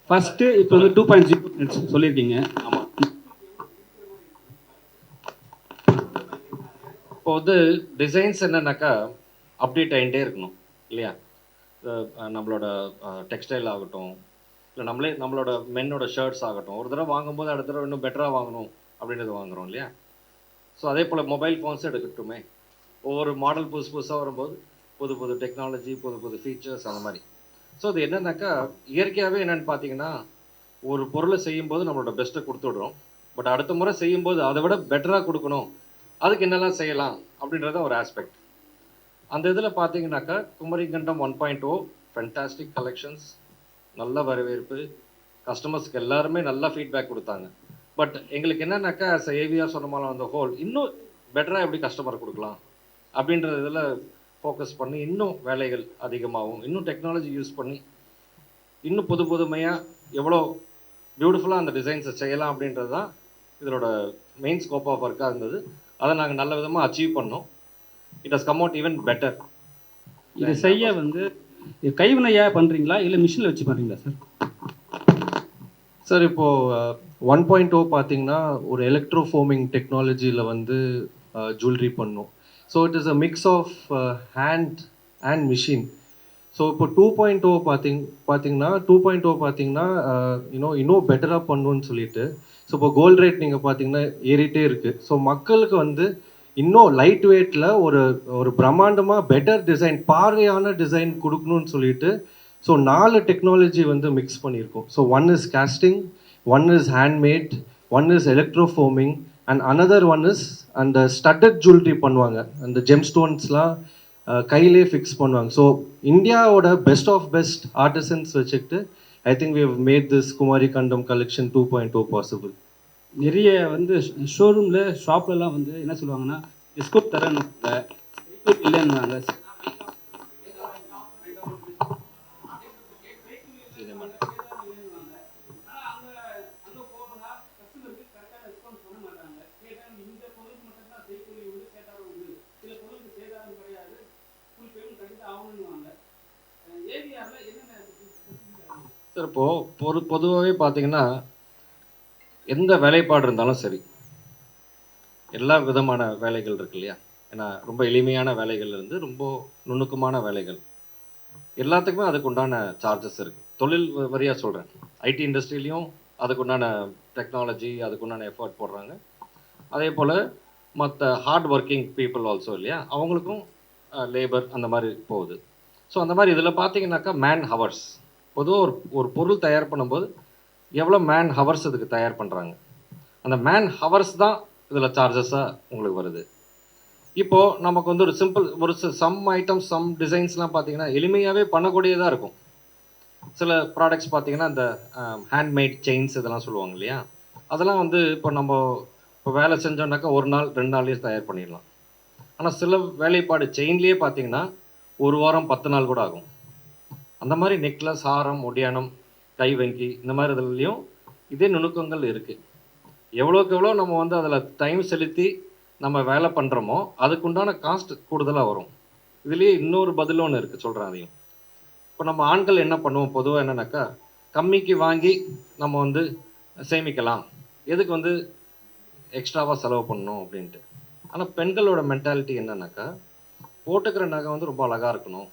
First இப்போ வந்து 2.0 சொல்லியிருக்கீங்க. ஆமாம். இப்போ வந்து டிசைன்ஸ் என்னன்னாக்கா அப்டேட் ஆகிட்டே இருக்கணும் இல்லையா? நம்மளோட டெக்ஸ்டைல் ஆகட்டும், இல்லை நம்மளோட மென்னோட ஷர்ட்ஸ் ஆகட்டும், ஒரு தடவை வாங்கும்போது அடுத்த தடவை இன்னும் பெட்டராக வாங்கணும் அப்படின்றது வாங்குகிறோம் இல்லையா? ஸோ அதே போல் மொபைல் ஃபோன்ஸ் எடுக்கட்டுமே, ஒவ்வொரு மாடல் புதுசு புதுசாக வரும்போது புது புது டெக்னாலஜி, புது புது ஃபீச்சர்ஸ் அந்த மாதிரி. ஸோ அது என்னன்னாக்கா இயற்கையாகவே என்னென்னு பார்த்தீங்கன்னா, ஒரு பொருளை செய்யும்போது நம்மளோட பெஸ்ட்டை கொடுத்துடுறோம். பட் அடுத்த முறை செய்யும்போது அதை விட பெட்டராக கொடுக்கணும், அதுக்கு என்னெல்லாம் செய்யலாம் அப்படின்றத ஒரு ஆஸ்பெக்ட். அந்த இதில் பார்த்தீங்கன்னாக்கா குமரிக்கண்டம் 1.0 ஃபென்டாஸ்டிக் கலெக்ஷன்ஸ், நல்ல வரவேற்பு, கஸ்டமர்ஸ்க்கு எல்லாருமே நல்ல ஃபீட்பேக் கொடுத்தாங்க. பட் எங்களுக்கு என்னன்னாக்கா ஆஸ் ஏவிஆர் சொன்னமாலும் அந்த ஹோல் இன்னும் பெட்டராக எப்படி கஸ்டமர் கொடுக்கலாம் அப்படின்ற இதில் ஃபோக்கஸ் பண்ணி இன்னும் வேலைகள் அதிகமாகவும், இன்னும் டெக்னாலஜி யூஸ் பண்ணி இன்னும் புது புதுமையாக எவ்வளோ பியூட்டிஃபுல்லாக அந்த டிசைன்ஸை செய்யலாம் அப்படின்றது தான் இதோட மெயின் ஸ்கோப் ஆஃப் ஒர்க்காக இருந்தது. அதை நாங்கள் நல்ல விதமாக அச்சீவ் பண்ணோம். It has come out even better. இது செய்ய வந்து கைவினையாக பண்ணுறீங்களா இல்லை மிஷினில் வச்சு பண்ணுறீங்களா சார்? சார் இப்போது 1.0 பார்த்தீங்கன்னா ஒரு எலக்ட்ரோஃபோமிங் டெக்னாலஜியில் வந்து ஜுவல்லரி பண்ணோம். So it is a mix of hand and machine. So இப்போ 2.0 பார்த்தீங்கன்னா இன்னும் பெட்டராக பண்ணணும்னு சொல்லிட்டு, ஸோ இப்போ கோல்ட் ரேட் நீங்கள் பார்த்தீங்கன்னா ஏறிட்டே இருக்குது. ஸோ மக்களுக்கு வந்து இன்னும் லைட் வெயிட்டில் ஒரு ஒரு பிரம்மாண்டமாக பெட்டர் டிசைன், பார்வையான டிசைன் கொடுக்கணும்னு சொல்லிட்டு ஸோ 4 டெக்னாலஜி வந்து மிக்ஸ் பண்ணியிருக்கோம். So one is casting, one is handmade, one is electroforming and another one is அந்த ஸ்டட்டட் ஜுவல்லரி பண்ணுவாங்க, அந்த ஜெம் ஸ்டோன்ஸ்லாம் கையிலே ஃபிக்ஸ் பண்ணுவாங்க. ஸோ இந்தியாவோட பெஸ்ட் ஆஃப் பெஸ்ட் ஆர்டிசன்ஸ் வச்சுக்கிட்டு I think we have made this Kumari Kandam collection 2.0 possible. நிறைய வந்து ஷோரூமில் ஷாப்லலாம் வந்து என்ன சொல்லுவாங்கன்னா டிஸ்கவுண்ட் தரேன்னு இல்லைன்னு. சார் இப்போது பொதுவாகவே பார்த்தீங்கன்னா எந்த வேலைப்பாடு இருந்தாலும் சரி, எல்லா விதமான வேலைகள் இருக்கு இல்லையா? ஏன்னா ரொம்ப எளிமையான வேலைகள் இருந்து ரொம்ப நுணுக்கமான வேலைகள் எல்லாத்துக்குமே அதுக்கு உண்டான சார்ஜஸ் இருக்குது. தொழில் வரியாக சொல்கிறேன், ஐடி இண்டஸ்ட்ரியிலையும் அதுக்கு உண்டான டெக்னாலஜி, அதுக்கு உண்டான எஃபர்ட் போடுறாங்க. அதே போல் மற்ற ஹார்ட் ஒர்க்கிங் பீப்புள் ஆல்சோ இல்லையா, அவங்களுக்கும் லேபர் அந்த மாதிரி போகுது. ஸோ அந்த மாதிரி இதில் பார்த்தீங்கன்னாக்கா மேன் ஹவர்ஸ், பொதுவாக ஒரு பொருள் தயார் பண்ணும்போது எவ்வளோ மேன் ஹவர்ஸ் இதுக்கு தயார் பண்ணுறாங்க, அந்த மேன் ஹவர்ஸ் தான் இதில் சார்ஜஸாக உங்களுக்கு வருது. இப்போது நமக்கு வந்து ஒரு சம் ஐட்டம்ஸ், சம் டிசைன்ஸ்லாம் பார்த்தீங்கன்னா எளிமையாகவே பண்ணக்கூடியதாக இருக்கும். சில ப்ராடக்ட்ஸ் பார்த்தீங்கன்னா இந்த ஹேண்ட்மேட் செயின்ஸ் இதெல்லாம் சொல்லுவாங்க இல்லையா, அதெல்லாம் வந்து இப்போ வேலை செஞ்சோன்னாக்கா 1 நாள் 2 நாள்லேயே தயார் பண்ணிடலாம். ஆனால் சில வேலைப்பாடு செயின்லேயே பார்த்தீங்கன்னா 1 வாரம் 10 நாள் கூட ஆகும். அந்த மாதிரி நெக்லஸ், ஹாரம், ஒடியானம், கைவங்கி இந்த மாதிரி இதுலேயும் இதே நுணுக்கங்கள் இருக்குது. எவ்வளோக்கு எவ்வளோ நம்ம வந்து அதில் டைம் செலுத்தி நம்ம வேலை பண்ணுறோமோ அதுக்குண்டான காஸ்ட் கூடுதலாக வரும். இதுலேயே இன்னொரு பதில் ஒன்று இருக்குது, சொல்கிறேன் அதையும். இப்போ நம்ம ஆண்கள் என்ன பண்ணுவோம் பொதுவாக என்னன்னாக்கா, கம்மிக்கு வாங்கி நம்ம வந்து சேமிக்கலாம், எதுக்கு வந்து எக்ஸ்ட்ராவாக செலவு பண்ணணும் அப்படின்ட்டு. ஆனால் பெண்களோட மென்டாலிட்டி என்னன்னாக்கா, போட்டுக்கிற நகை வந்து ரொம்ப அழகாக இருக்கணும்,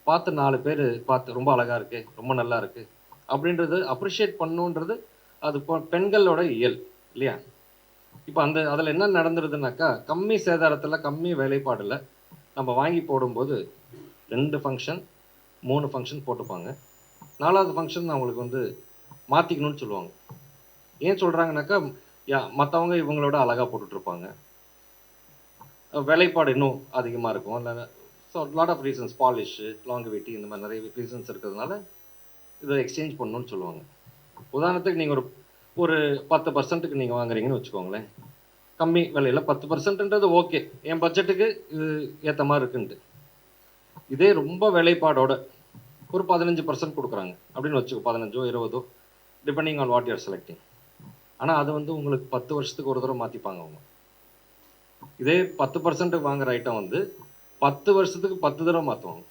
பார்த்து 4 பேர் பார்த்து ரொம்ப அழகாக இருக்குது, ரொம்ப நல்லா இருக்குது அப்படின்றது அப்ரிஷியேட் பண்ணணுன்றது அது பெண்களோட இயல் இல்லையா? இப்போ அதில் என்ன நடந்துருதுனாக்கா, கம்மி சேதாரத்தில் கம்மி வேலைப்பாடில் நம்ம வாங்கி போடும்போது 2 ஃபங்க்ஷன் 3 ஃபங்க்ஷன் போட்டுப்பாங்க. 4வது ஃபங்க்ஷன் அவங்களுக்கு வந்து மாற்றிக்கணும்னு சொல்லுவாங்க. ஏன் சொல்கிறாங்கனாக்கா, மற்றவங்க இவங்களோட அழகாக போட்டுட்ருப்பாங்க, வேலைப்பாடு இன்னும் அதிகமாக இருக்கும். இல்லை so lot of reasons, polish, longevity, இந்த மாதிரி நிறைய ரீசன்ஸ் இருக்கிறதுனால இதை எக்ஸ்சேஞ்ச் பண்ணணும்னு சொல்லுவாங்க. உதாரணத்துக்கு நீங்கள் ஒரு 10%க்கு நீங்கள் வாங்குறீங்கன்னு வச்சுக்கோங்களேன், கம்மி விலையில் 10%ன்றது ஓகே, என் பட்ஜெட்டுக்கு இது ஏற்ற மாதிரி இருக்குன்ட்டு. இதே ரொம்ப வேலைப்பாடோட ஒரு 15% கொடுக்குறாங்க அப்படின்னு வச்சுக்கோ, 15ஓ 20ஓ depending on what you are selecting. ஆனால் அது வந்து உங்களுக்கு 10 வருஷத்துக்கு ஒரு தடவை மாற்றிப்பாங்க அவங்க. இதே 10% வாங்குகிற ஐட்டம் வந்து 10 வருஷத்துக்கு 10 தடவை மாற்றுவாங்க.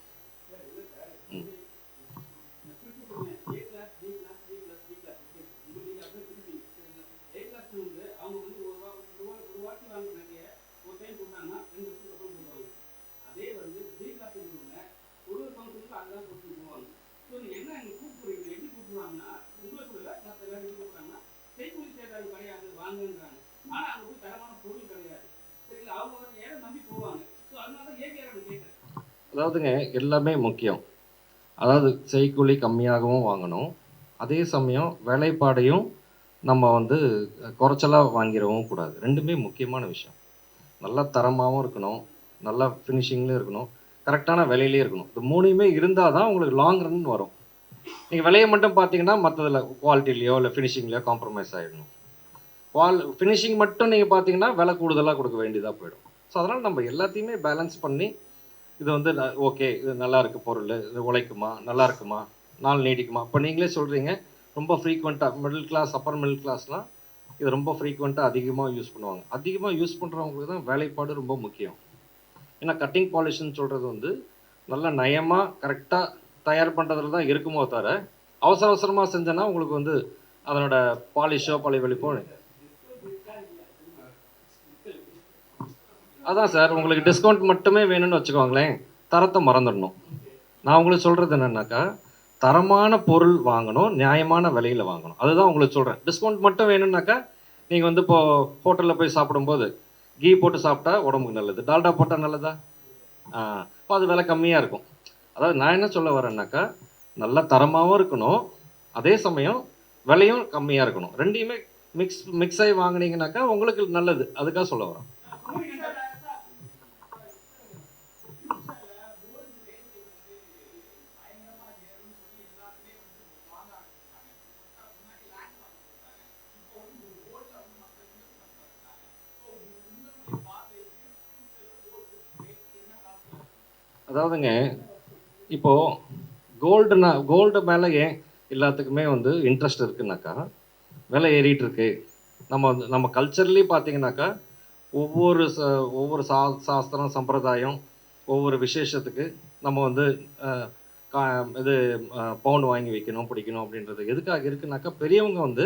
அதாவதுங்க எல்லாமே முக்கியம். அதாவது செய்கூலி கம்மியாகவும் வாங்கணும். அதே சமயம் வேலைப்பாடையும் நம்ம வந்து குறைச்சலா வாங்கிடவும் கூடாது. 2மே முக்கியமான விஷயம். நல்லா தரமாவும் இருக்கணும், நல்லா ஃபினிஷிங்லயும் இருக்கணும், கரெக்டான விலையிலயும் இருக்கணும். இந்த 3மே இருந்தா தான் உங்களுக்கு லாங் ரன் வரும். நீங்க விலைய மட்டும் பார்த்தீங்கன்னா, மத்ததுல குவாலிட்டிலயோ இல்ல ஃபினிஷிங்லயோ காம்ப்ரமைஸ் ஆயிடணும். ஃபினிஷிங் மட்டும் நீங்க பார்த்தீங்கன்னா, விலை கூடுதலா கொடுக்க வேண்டியதா போயிடும். ஸோ அதனால நம்ம எல்லாத்தையுமே பேலன்ஸ் பண்ணி, இது வந்து ஓகே இது நல்லா இருக்கு பொருள், இது உழைக்குமா, நல்லா இருக்குமா, நாள் நீடிக்குமா? இப்போ நீங்களே சொல்றீங்க, ரொம்ப ஃப்ரீக்வெண்ட்டா மிடில் கிளாஸ், அப்பர் மிடில் கிளாஸ்லாம் இது ரொம்ப ஃப்ரீக்வெண்ட்டா அதிகமா யூஸ் பண்ணுவாங்க. அதிகமா யூஸ் பண்றவங்களுக்கு தான் வேலைப்பாடு ரொம்ப முக்கியம். ஏன்னா கட்டிங் பாலிஷ்ன்னு சொல்றது வந்து, நல்லா நயமா, கரெக்ட்டா தயார் பண்றதுல தான் இருக்குமோ தவிர, அவசர அவசரமா செஞ்சோன்னா உங்களுக்கு வந்து அதனோட பாலிஷோ, பளபளிப்போ அதான் சார் உங்களுக்கு டிஸ்கவுண்ட் மட்டுமே வேணும்னு வச்சுக்கோங்களேன், தரத்த மறந்துடணும். நான் உங்களுக்கு சொல்றது என்னன்னாக்கா, தரமான பொருள் வாங்கணும், நியாயமான விலையில வாங்கணும். அதுதான் உங்களுக்கு சொல்றேன். டிஸ்கவுண்ட் மட்டும் வேணும்னாக்கா, நீங்க வந்து இப்போ ஹோட்டல்ல போய் சாப்பிடும்போது, கீ போட்டு சாப்பிட்டா உடம்புக்கு நல்லது. டால்டா போட்டா நல்லதா? அப்போ அது விலை கம்மியா இருக்கும். அதாவது நான் என்ன சொல்ல வரேன்னாக்கா, நல்ல தரமாவும் இருக்கணும், அதே சமயம் விலையும் கம்மியா இருக்கணும். 2யுமே மிக்ஸ் ஆயி வாங்குனீங்கனாக்கா, உங்களுக்கு நல்லது. அதுக்காக சொல்ல வரேன். அதாவதுங்க, இப்போ கோல்டு மேல ஏன் எல்லாத்துக்குமே வந்து இன்ட்ரெஸ்ட் இருக்குன்னாக்கா, விலை ஏறிட்டு இருக்கு. நம்ம கல்ச்சர்லயே பார்த்தீங்கன்னாக்கா, ஒவ்வொரு ஒவ்வொரு சாஸ்திரம், சம்பிரதாயம், ஒவ்வொரு விசேஷத்துக்கு நம்ம வந்து அ கா இது பவுன் வாங்கி வைக்கணும், பிடிக்கணும் அப்படின்றது எதுக்காக இருக்குன்னாக்கா, பெரியவங்க வந்து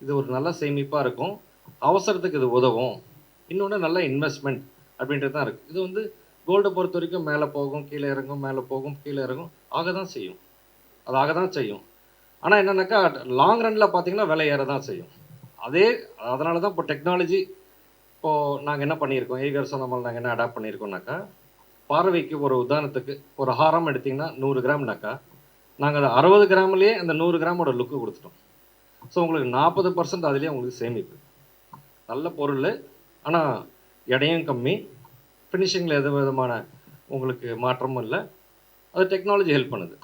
இது ஒரு நல்ல சேமிப்பா இருக்கும். அவசரத்துக்கு இது உதவும். இன்னொன்னு நல்ல இன்வெஸ்ட்மெண்ட் அப்படின்றது தான் இருக்கு. இது வந்து கோல்ட பொறுத்தவரைக்கும் மேல போகும், கீழ இறங்கும், மேல போகும், கீழ இறங்கும். ஆக தான் செய்யும். அது ஆக தான் செய்யும். ஆனா என்னன்னாக்கா, லாங் ரன்ல பார்த்தீங்கன்னா, விலை ஏற தான் செய்யும். அதே அதனால தான் இப்போ டெக்னாலஜி இப்போ நாங்க என்ன பண்ணியிருக்கோம், ஏகர் சொன்ன மாரி நாங்க என்ன அடாப்ட் பண்ணியிருக்கோம்னாக்கா, பார்வைக்கு ஒரு உதாரணத்துக்கு ஒரு ஹாரம் எடுத்தீங்கன்னா 100 கிராம்னாக்கா, நாங்க அத 60 கிராம்லயே அந்த 100 கிராமோட லுக் குடுத்துட்டோம். ஸோ உங்களுக்கு 40% அதிலேயே உங்களுக்கு சேமிப்பு. நல்ல பொருளு, ஆனா எடையும் கம்மி, ஃபினிஷிங்கில எந்த விதமான உங்களுக்கு மாற்றமும் இல்ல. அது டெக்னாலஜி ஹெல்ப் பண்ணுது.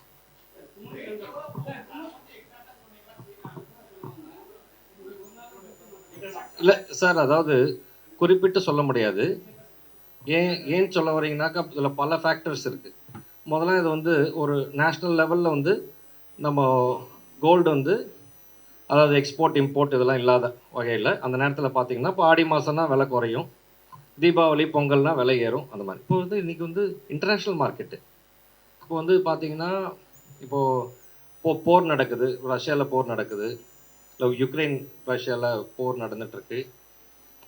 இல்ல சார், அதாவது குறிப்பிட்டு சொல்ல முடியாது. ஏன் சொல்ல வரீங்கன்னாக்கா, இதில பல ஃபேக்டர்ஸ் இருக்கு. முதல்ல இது வந்து ஒரு நேஷனல் லெவல்ல வந்து நம்ம கோல்டு வந்து அதாவது எக்ஸ்போர்ட், இம்போர்ட் இதெல்லாம் இல்லாத வகையில, அந்த நேரத்தில பார்த்தீங்கன்னா, இப்போ ஆடி மாசம்னா விலை குறையும். தீபாவளி, பொங்கல்னா விலை ஏறும். அந்த மாரி. இப்போ வந்து இன்னைக்கு வந்து இன்டர்நேஷனல் மார்க்கெட்டு. இப்போ வந்து பார்த்தீங்கன்னா, இப்போ போர் நடக்குது. ரஷ்யால போர் நடக்குது. இல்ல யுக்ரைன், ரஷ்யால போர் நடந்துட்டுருக்கு.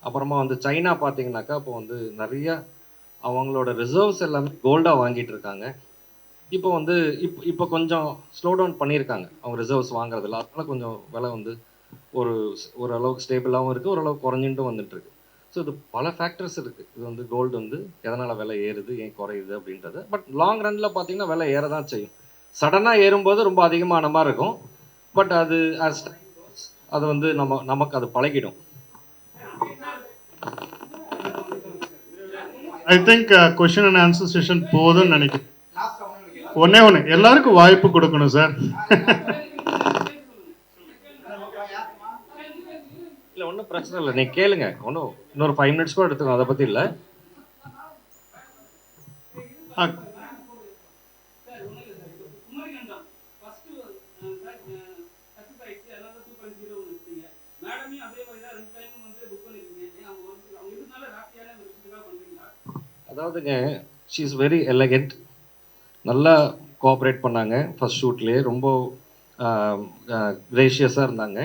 அப்புறமா வந்து சைனா பார்த்தீங்கன்னாக்கா, இப்போ வந்து நெறைய அவங்களோட ரிசர்வ்ஸ் எல்லாமே கோல்டா வாங்கிட்டு இருக்காங்க. இப்போ வந்து இப்போ கொஞ்சம் ஸ்லோ டவுன் பண்ணியிருக்காங்க. அவங்க ரிசர்வ்ஸ் வாங்குறதில்ல. அதனால கொஞ்சம் விலை வந்து ஒரு ஓரளவுக்கு ஸ்டேபிளாவும் இருக்கு. ஓரளவுக்கு குறைஞ்சுட்டும் வந்துட்டுருக்கு. ஸோ இது பல ஃபேக்டர்ஸ் இருக்கு. இது வந்து கோல்டு வந்து எதனால விலை ஏறுது, ஏன் குறையுது அப்படின்றது. பட் லாங் ரன்ல பார்த்தீங்கன்னா, விலை ஏற தான் செய்யும். சடனா ஏறும்போது ரொம்ப அதிகமான மாரி இருக்கும். பட் அது ஆஸ் டைம் கோஸ் அது வந்து நமக்கு அது பழகிடும். I think question and answer session போதும்னு நினைக்கிறேன். ஒண்ணே ஒன்று எல்லாருக்கும் வாய்ப்பு கொடுக்கணும் சார். இல்லை ஒன்றும் பிரச்சனை இல்லை, நீ கேளுங்க. ஒன்றும் இன்னொரு 5 மினிட்ஸ் கூட எடுத்துக்கணும், அதை பற்றி இல்லை. அதாவதுங்க, ஷீ இஸ் வெரி எலகெண்ட். நல்லா கோஆப்ரேட் பண்ணாங்க ஃபர்ஸ்ட் ஷூட்லேயே. ரொம்ப கிரேஷியஸாக இருந்தாங்க.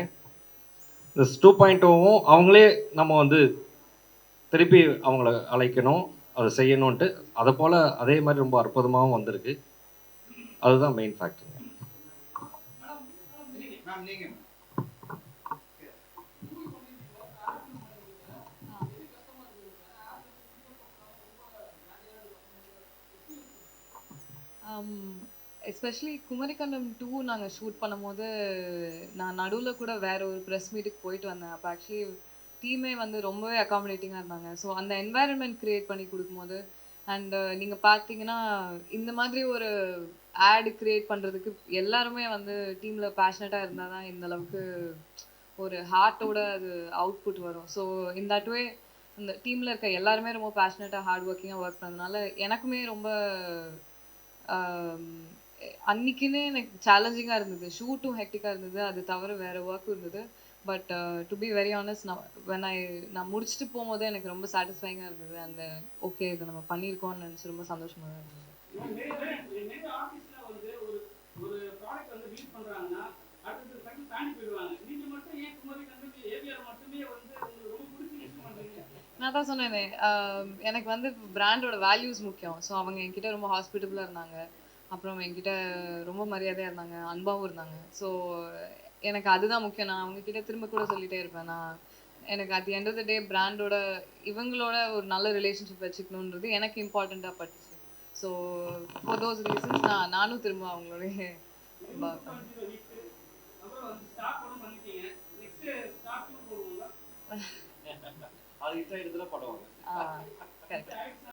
இந்த 2.0வும் அவங்களே நம்ம வந்து திருப்பி அவங்கள அழைக்கணும், அதை செய்யணுன்ட்டு. அதை போல் அதே மாதிரி ரொம்ப அற்புதமாகவும் வந்திருக்கு. அதுதான் மெயின் ஃபேக்டருங்க. எஸ்பெஷலி குமரிக்கண்டம் 2 நாங்கள் ஷூட் பண்ணும்போது நான் நடுவில் கூட வேற ஒரு ப்ரெஸ் மீட்டுக்கு போயிட்டு வந்தேன். அப்போ ஆக்சுவலி டீமே வந்து ரொம்பவே அகாமடேட்டிங்காக இருந்தாங்க. ஸோ அந்த என்வாயரன்மெண்ட் க்ரியேட் பண்ணி கொடுக்கும்போது அண்ட் நீங்கள் பார்த்தீங்கன்னா இந்த மாதிரி ஒரு ஆட் க்ரியேட் பண்ணுறதுக்கு எல்லாருமே வந்து டீமில் பேஷனட்டாக இருந்தால் தான் இந்த அளவுக்கு ஒரு ஹார்ட்டோட அது அவுட்புட் வரும். ஸோ இன் தட் வே இந்த டீமில் இருக்க எல்லாருமே ரொம்ப பேஷனட்டாக ஹார்ட் ஒர்க்கிங்காக ஒர்க் பண்ணதுனால எனக்குமே ரொம்ப அன்னைக்குன்னு எனக்கு சேலஞ்சிங்காக இருந்தது. ஷூட்டும் ஹெக்டிக்காக இருந்தது. அது தவிர வேறு ஒர்க்கும் இருந்தது. But to be very honest நான் முடிச்சுட்டு போகும்போதே எனக்கு ரொம்ப சாட்டிஸ்ஃபைங்காக இருந்தது. அந்த ஓகே இதை நம்ம பண்ணியிருக்கோம்னு நினச்சி ரொம்ப சந்தோஷமாக தான் இருந்தது. ஆஃபீஸில் வந்து ஒரு ஒரு ப்ராடக்ட் வந்து ரீட் பண்ணுறாங்கன்னா அடுத்த செகண்ட் தாண்டி போயிடுவாங்க. நீங்கள் மட்டும் ஏன் குமரி கண்டு ஏவிஆர் மட்டுமே வந்து உங்களுக்கு ரொம்ப பிடிச்சி யூஸ் பண்ணுறீங்க? நான் தான் சொன்னேனே, எனக்கு வந்து பிராண்டோட வேல்யூஸ் முக்கியம். ஸோ அவங்க என்கிட்ட ரொம்ப ஹாஸ்பிட்டபிளாக இருந்தாங்க. அப்புறம் என்கிட்ட ரொம்ப மரியாதையாக இருந்தாங்க, அன்பாகவும் இருந்தாங்க. ஸோ எனக்கு அதுதான் முக்கியம். நான் அவங்கக்கிட்ட திரும்ப கூட சொல்லிகிட்டே இருப்பேன். எனக்கு at the end of the day பிராண்டோட இவங்களோட ஒரு நல்ல ரிலேஷன்ஷிப் வச்சுக்கணுன்றது எனக்கு இம்பார்ட்டண்ட்டாக பட்டுச்சு. ஸோ ஃபார் தோஸ் ரீசன்ஸ் நானும் திரும்ப அவங்களோடைய அது இஷ்டம் எடுத்துல படம் கரெக்ட்.